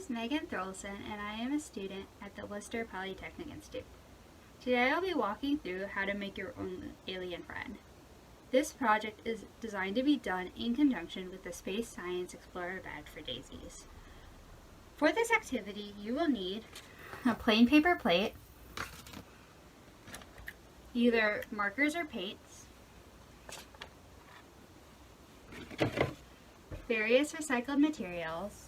is Megan Throlson, and I am a student at the Worcester Polytechnic Institute. Today I'll be walking through how to make your own alien friend. This project is designed to be done in conjunction with the Space Science Explorer Badge for Daisies. For this activity, you will need a plain paper plate, either markers or paints, various recycled materials,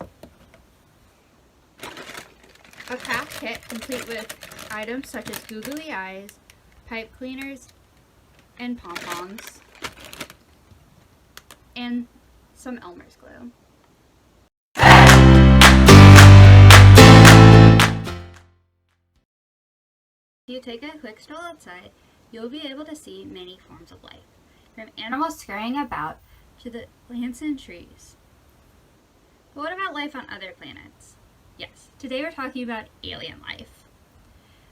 a craft kit complete with items such as googly eyes, pipe cleaners, and pom-poms, and some Elmer's glue. If you take a quick stroll outside, you'll be able to see many forms of life, from animals scurrying about to the plants and trees. But what about life on other planets? Yes, today we're talking about alien life.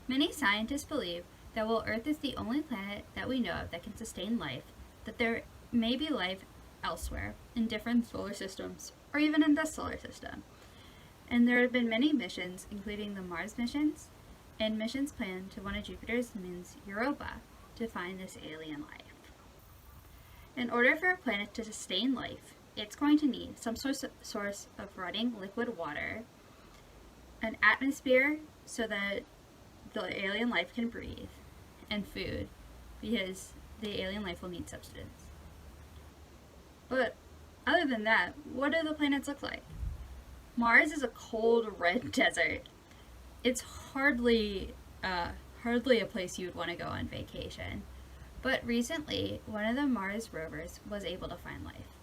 Many scientists believe that while Earth is the only planet that we know of that can sustain life, that there may be life elsewhere in different solar systems, or even in this solar system. And there have been many missions, including the Mars missions, and missions planned to one of Jupiter's moons, Europa, to find this alien life. In order for a planet to sustain life, it's going to need some source of running liquid water, an atmosphere so that the alien life can breathe, and food, because the alien life will need substance. But other than that, what do the planets look like? Mars is a cold, red desert. It's hardly a place you would want to go on vacation. But recently, one of the Mars rovers was able to find life.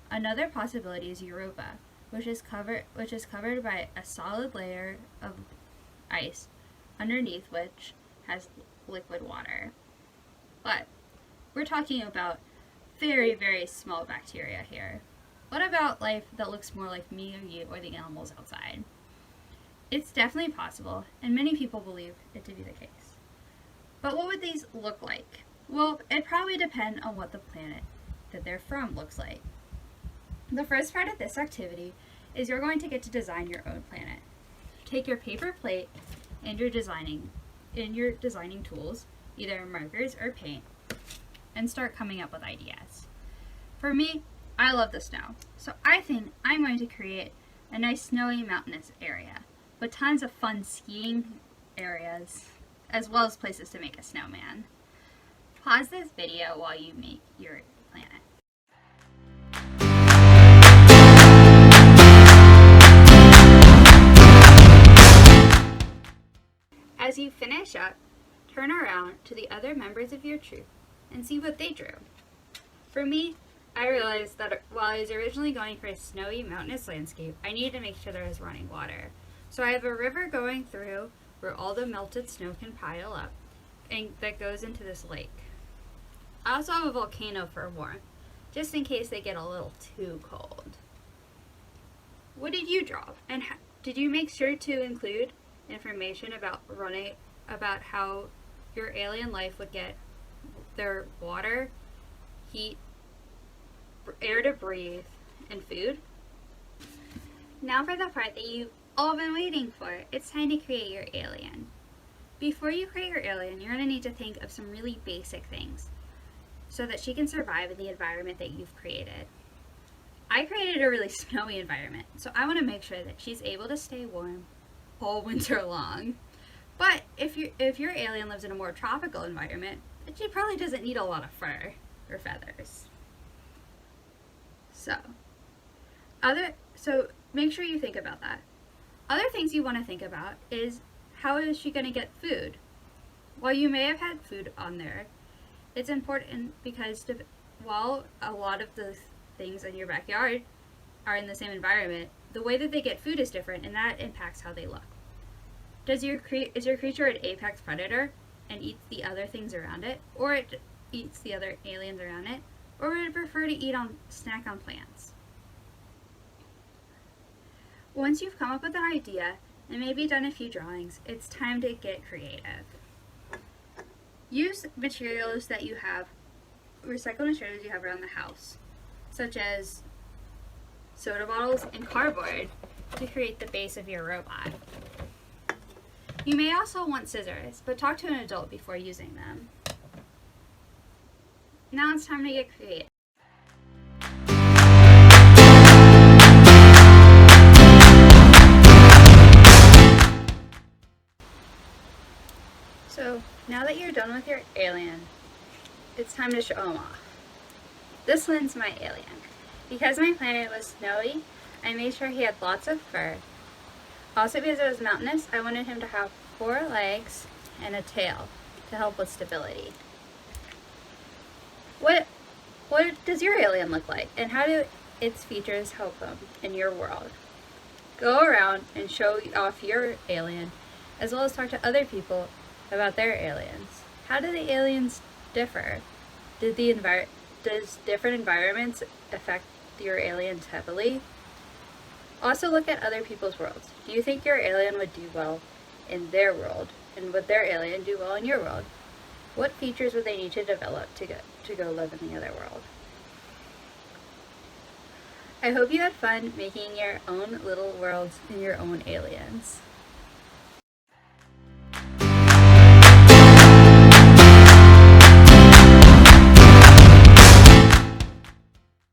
Another possibility is Europa, which is covered by a solid layer of ice, underneath which has liquid water. But we're talking about very, very small bacteria here. What about life that looks more like me or you or the animals outside? It's definitely possible, and many people believe it to be the case. But what would these look like? Well, it'd probably depend on what the planet that they're from looks like. The first part of this activity is you're going to get to design your own planet. Take your paper plate and your designing tools, either markers or paint, and start coming up with ideas. For me, I love the snow, so I think I'm going to create a nice snowy mountainous area with tons of fun skiing areas, as well as places to make a snowman. Pause this video while you make your planet. As you finish up, turn around to the other members of your troop and see what they drew. For me, I realized that while I was originally going for a snowy mountainous landscape, I needed to make sure there was running water. So I have a river going through where all the melted snow can pile up, and that goes into this lake. I also have a volcano for warmth, just in case they get a little too cold. What did you draw? And did you make sure to include information about how your alien life would get their water, heat, air to breathe, and food? Now for the part that you've all been waiting for. It's time to create your alien. Before you create your alien, you're going to need to think of some really basic things so that she can survive in the environment that you've created. I created a really snowy environment, so I want to make sure that she's able to stay warm all winter long. But if your alien lives in a more tropical environment, then she probably doesn't need a lot of fur or feathers. So make sure you think about that. Other things you want to think about is, how is she going to get food? While you may have had food on there, it's important because while a lot of the things in your backyard are in the same environment, the way that they get food is different, and that impacts how they look. Is your creature an apex predator and eats the other things around it, or it eats the other aliens around it, or would it prefer to snack on plants? Once you've come up with an idea and maybe done a few drawings, it's time to get creative. Use materials that you have, recycled materials you have around the house, such as soda bottles and cardboard, to create the base of your robot. You may also want scissors, but talk to an adult before using them. Now it's time to get creative. So now that you're done with your alien, it's time to show them off. This one's my alien. Because my planet was snowy, I made sure he had lots of fur. Also, because it was mountainous, I wanted him to have 4 legs and a tail to help with stability. What does your alien look like, and how do its features help them in your world? Go around and show off your alien, as well as talk to other people about their aliens. How do the aliens differ? Does different environments affect your aliens heavily? Also look at other people's worlds. Do you think your alien would do well in their world? And would their alien do well in your world? What features would they need to develop to go live in the other world? I hope you had fun making your own little worlds in your own aliens.